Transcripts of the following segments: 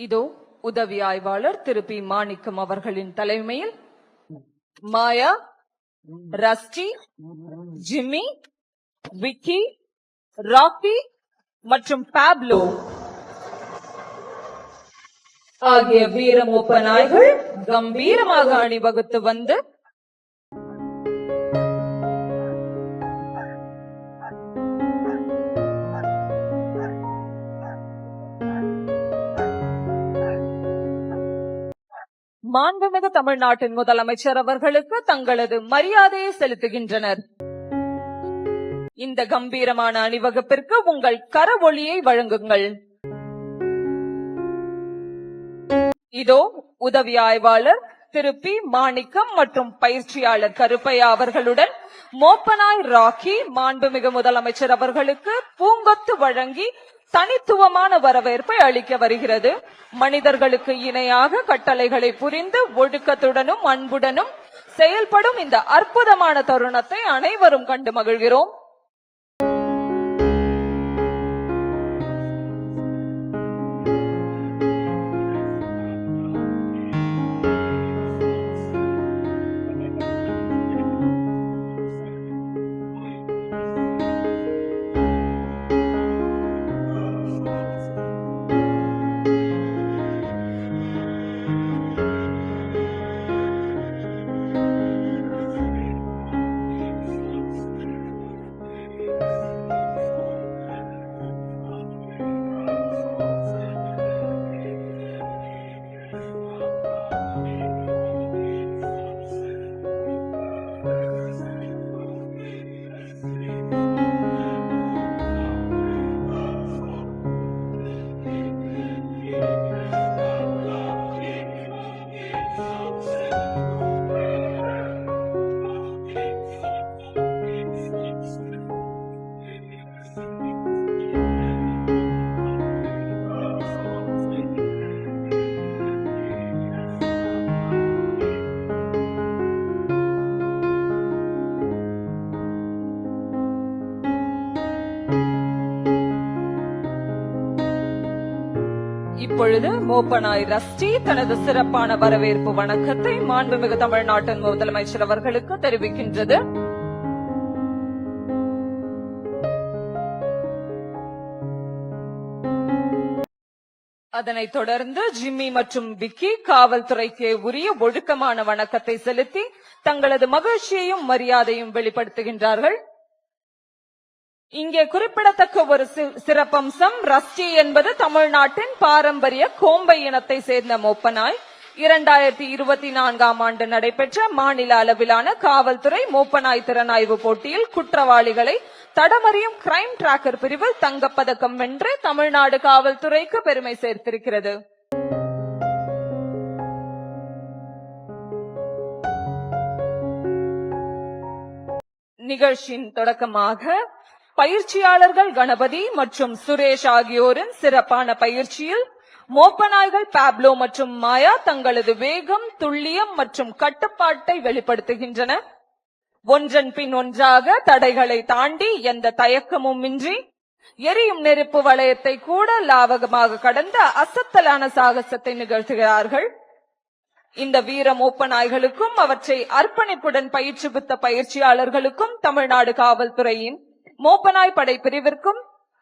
இதோ உதவி ஆய்வாளர் திரு பி மாணிக்கம் அவர்களின் தலைமையில் மாயா, ரஸ்டி, ஜிம்மி, விக்கி, ராக்கி மற்றும் பாப்லோ ஆகிய வீரமூப்ப நாய்கள் கம்பீரமாக அணிவகுத்து வந்து மாண்புமிகு தமிழ்நாட்டின் முதலமைச்சர் அவர்களுக்கு தங்களது மரியாதையை செலுத்துகின்றனர். இந்த கம்பீரமான அணிவகுப்பிற்கு உங்கள் கரவொலியை வழங்குங்கள். இதோ உதவி ஆய்வாளர் திரு பி மாணிக்கம் மற்றும் பயிற்சியாளர் கருப்பையா அவர்களுடன் மோப்பனாய் ராக்கி மாண்புமிகு முதலமைச்சர் அவர்களுக்கு பூங்கொத்து வழங்கி தனித்துவமான வரவேற்பை அளிக்க வருகிறது. மனிதர்களுக்கு இணையாக கட்டளைகளை புரிந்து ஒழுக்கத்துடனும் அன்புடனும் செயல்படும் இந்த அற்புதமான தருணத்தை அனைவரும் கண்டு மகிழ்கிறோம். இப்பொழுது மோப்பனாய் ரஸ்டி தனது சிறப்பான வரவேற்பு வணக்கத்தை மாண்புமிகு தமிழ்நாட்டின் முதலமைச்சர் அவர்களுக்கு தெரிவிக்கின்றது. அதனைத் தொடர்ந்து ஜிம்மி மற்றும் விக்கி காவல்துறைக்கு உரிய ஒழுக்கமான வணக்கத்தை செலுத்தி தங்களது மகிழ்ச்சியையும் மரியாதையும் வெளிப்படுத்துகின்றார்கள். இங்கே குறிப்பிடத்தக்க ஒரு சிறப்பம்சம், ரஸ்டி என்பது தமிழ்நாட்டின் பாரம்பரிய கோம்பை இனத்தை சேர்ந்த மோப்பனாய். 2024ஆம் ஆண்டு நடைபெற்ற மாநில அளவிலான காவல்துறை மோப்பனாய் திறனாய்வு போட்டியில் குற்றவாளிகளை தடமறியும் கிரைம் டிராக்கர் பிரிவில் தங்கப்பதக்கம் வென்று தமிழ்நாடு காவல்துறைக்கு பெருமை சேர்த்திருக்கிறது. நிகழ்ச்சியின் தொடக்கமாக பயிற்சியாளர்கள் கணபதி மற்றும் சுரேஷ் ஆகியோரின் சிறப்பான பயிற்சியில் மோப்பனாய்கள் பாப்லோ மற்றும் மாயா தங்களது வேகம், துல்லியம் மற்றும் கட்டுப்பாட்டை வெளிப்படுத்துகின்றன. ஒன்றன் பின் ஒன்றாக தடைகளை தாண்டி எந்த தயக்கமும் இன்றி எரியும் நெருப்பு வளையத்தை கூட லாவகமாக கடந்த அசத்தலான சாகசத்தை நிகழ்த்துகிறார்கள். இந்த வீர மோப்பனாய்களுக்கும் அவற்றை அர்ப்பணிப்புடன் பயிற்றுவித்த பயிற்சியாளர்களுக்கும் தமிழ்நாடு காவல்துறையின் மோப்பனாய் படை பிரிவிற்கும்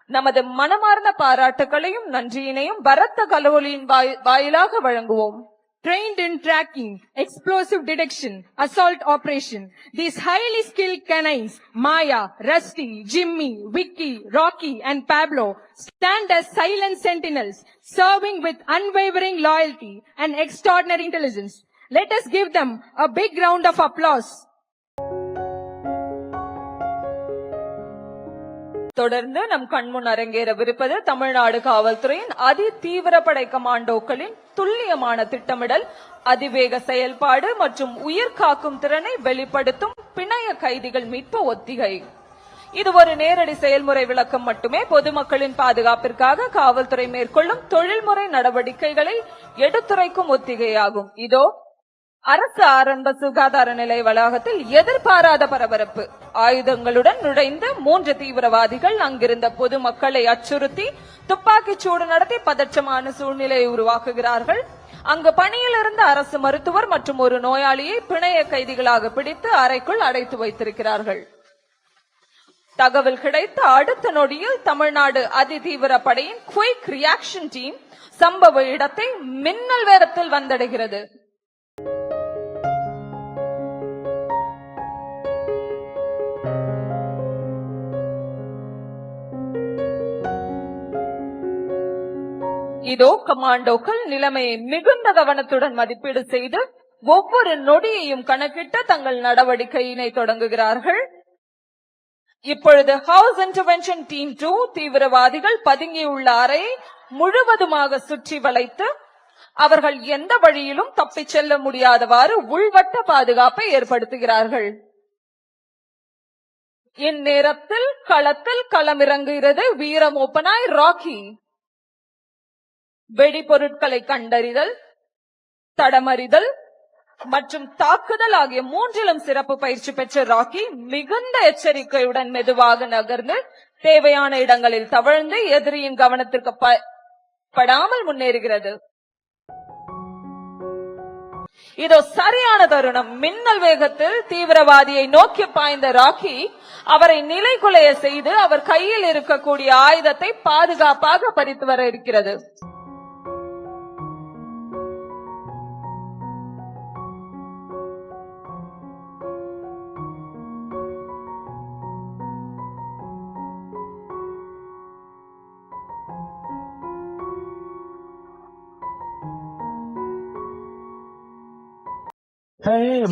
நமது மனமார்ந்த பாராட்டுகளையும் நன்றியினையும் பரத்த கலோலியின் வாயிலாக வழங்குவோம். Trained in tracking, explosive detection, assault operation, these highly skilled canines, Maya, Rusty, Jimmy, Vicky, Rocky and Pablo stand as silent sentinels, serving with unwavering loyalty and extraordinary intelligence. Let us give them a big round of applause. தொடர்ந்து நம் கண்முன் அரங்கேறவிருப்பது தமிழ்நாடு காவல்துறையின் அதி தீவிரப்படை கமாண்டோக்களின் துல்லியமான திட்டமிடல், அதிவேக செயல்பாடு மற்றும் உயிர் காக்கும் திறனை வெளிப்படுத்தும் பிணைய கைதிகள் மீட்பு ஒத்திகை. இது ஒரு நேரடி செயல்முறை விளக்கம் மட்டுமே. பொதுமக்களின் பாதுகாப்பிற்காக காவல்துறை மேற்கொள்ளும் தொழில்முறை நடவடிக்கைகளை எடுத்துரைக்கும் ஒத்திகையாகும். இதோ அரசு ஆரம்ப சுகாதார நிலைய வளாகத்தில் எதிர்பாராத பரபரப்பு. ஆயுதங்களுடன் நுழைந்த 3 தீவிரவாதிகள் அங்கிருந்த பொதுமக்களை அச்சுறுத்தி துப்பாக்கிச் சூடு நடத்தி பதற்றமான சூழ்நிலையை உருவாக்குகிறார்கள். அங்கு பணியில் இருந்த அரசு மருத்துவர் மற்றும் ஒரு நோயாளியை பிணைய கைதிகளாக பிடித்து அறைக்குள் அடைத்து வைத்திருக்கிறார்கள். தகவல் கிடைத்த அடுத்த நொடியில் தமிழ்நாடு அதிதீவிர படையின் குயிக் ரியாக்ஷன் டீம் சம்பவ இடத்தை மின்னல் வேகத்தில் வந்தடைகிறது. இதோ கமாண்டோக்கள் நிலைமையை மிகுந்த கவனத்துடன் மதிப்பீடு செய்து ஒவ்வொரு நொடியையும் கணக்கிட்டு தங்கள் நடவடிக்கையினை தொடங்குகிறார்கள். இப்பொழுது ஹவுஸ் இன்டர்வென்ஷன் டீம் 2 தீவிரவாதிகள் பதுங்கியுள்ள அறையை முழுவதுமாக சுற்றி வளைத்து அவர்கள் எந்த வழியிலும் தப்பிச் செல்ல முடியாதவாறு உள்வட்ட பாதுகாப்பை ஏற்படுத்துகிறார்கள். இந்நேரத்தில் களத்தில் களமிறங்குகிறது வீரம் ஓப்பனாய் ராக்கி. வெடிபொருட்களை கண்டறிதல், தடமறிதல் மற்றும் தாக்குதல் ஆகிய 3லும் சிறப்பு பயிற்சி பெற்ற ராக்கி மிகுந்த எச்சரிக்கையுடன் மெதுவாக நகர்ந்து தேவையான இடங்களில் தவழ்ந்து எதிரியின் கவனத்திற்கு படாமல் முன்னேறுகிறது. இதோ சரியான தருணம். மின்னல் வேகத்தில் தீவிரவாதியை நோக்கி பாய்ந்த ராக்கி அவரை நிலைகுலைய செய்து அவர் கையில் இருக்கக்கூடிய ஆயுதத்தை பாதுகாப்பாக பறித்து வர இருக்கிறது.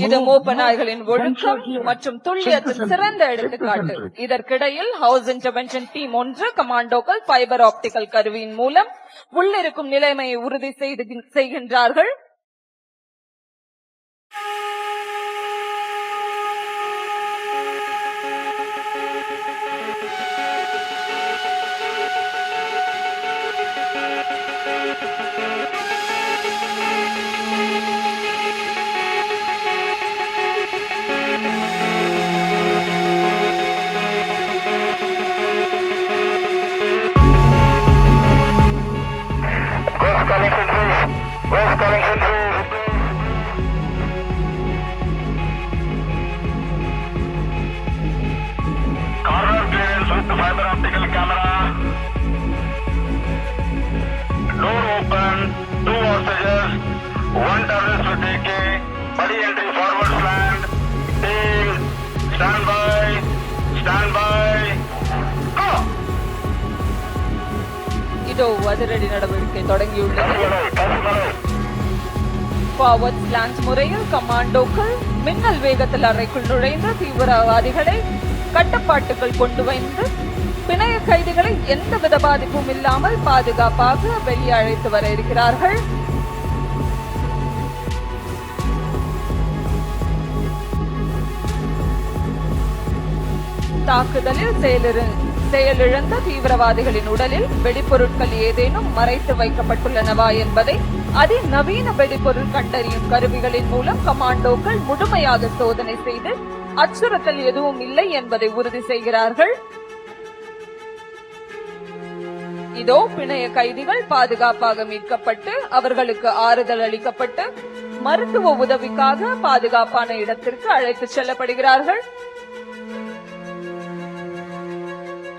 இது மோப்ப நாய்களின் ஒழுக்கம் மற்றும் துல்லியத்தின் சிறந்த எடுத்துக்காட்டு. இதற்கிடையில் ஹவுஸ் இன்டர்வென்ஷன் டீம் 1 கமாண்டோக்கள் ஃபைபர் ஆப்டிகல் கருவியின் மூலம் உள்ளிருக்கும் நிலைமையை உறுதி செய்கின்றார்கள். Fiber optical camera. Door open. 2 hostages. 1 terrorist to take a body entry forward slant. Team, stand by. Stand by. Go. இதோ அதிரடி நடவடிக்கை தொடங்கியுள்ளது. ஃபார்வர்ட் ஸ்லாண்ட் முறையில் கமாண்டோக்கள் மின்னல் வேகத்தில் அறைக்குள் நுழைந்து தீவிரவாதிகளை கட்டுப்பாட்டுகள் கொண்டு வந்து பிணைய கைதிகளை எந்தவித பாதிப்பும் இல்லாமல் பாதுகாப்பாக வெளியே அழைத்து வர இருக்கிறார்கள். தாக்குதலில் செயலிழந்த தீவிரவாதிகளின் உடலில் வெடிபொருட்கள் ஏதேனும் மறைத்து வைக்கப்பட்டுள்ளனவா என்பதை அதிநவீன வெடிபொருள் கண்டறியும் கருவிகளின் மூலம் கமாண்டோக்கள் முழுமையாக சோதனை செய்து அச்சுறுத்தல் எதுவும் இல்லை என்பதை உறுதி செய்கிறார்கள். இதோ பிணைய கைதிகள் பாதுகாப்பாக மீட்கப்பட்டு அவர்களுக்கு ஆறுதல் அளிக்கப்பட்டு மருத்துவ உதவிக்காக பாதுகாப்பான இடத்திற்கு அழைத்துச் செல்லப்படுகிறார்கள்.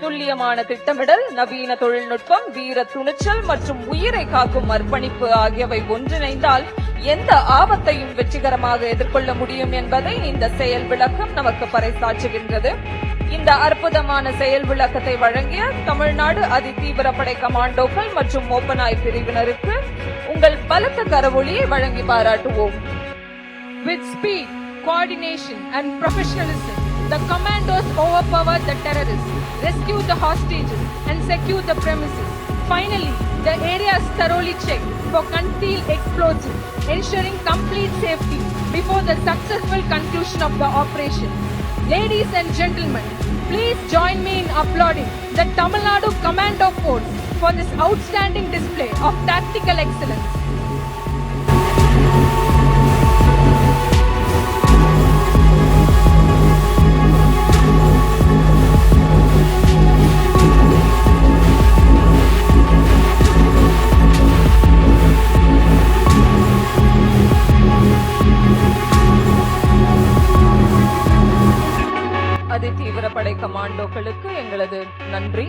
துல்லியமான திட்டமிடல், நவீன தொழில்நுட்பம், வீர துணிச்சல் மற்றும் உயிரை காக்கும் அர்ப்பணிப்பு ஆகியவை ஒன்றிணைந்தால் எந்த ஆபத்தையும் வெற்றிகரமாக எதிர்கொள்ள முடியும் என்பதை இந்த செயல் விளக்கம் நமக்கு பறைசாற்றுகின்றது. இந்த அற்புதமான செயல் விளக்கத்தை வழங்கிய தமிழ்நாடு அதிதீவிர படை கமாண்டோக்கள் மற்றும் மோப்பநாய் பிரிவினருக்கு உங்கள் பலத்த கரவொலியை வழங்கி பாராட்டுவோம். With speed, coordination and professionalism, the commandos overpowered the terrorists, rescued the hostages and secured the premises. Finally, the area is thoroughly checked for concealed explosives, ensuring complete safety before the successful conclusion of the operation. Ladies and gentlemen, please join me in applauding the Tamil Nadu Commando Force for this outstanding display of tactical excellence. கமாண்டோக்களுக்கு எங்களது நன்றி.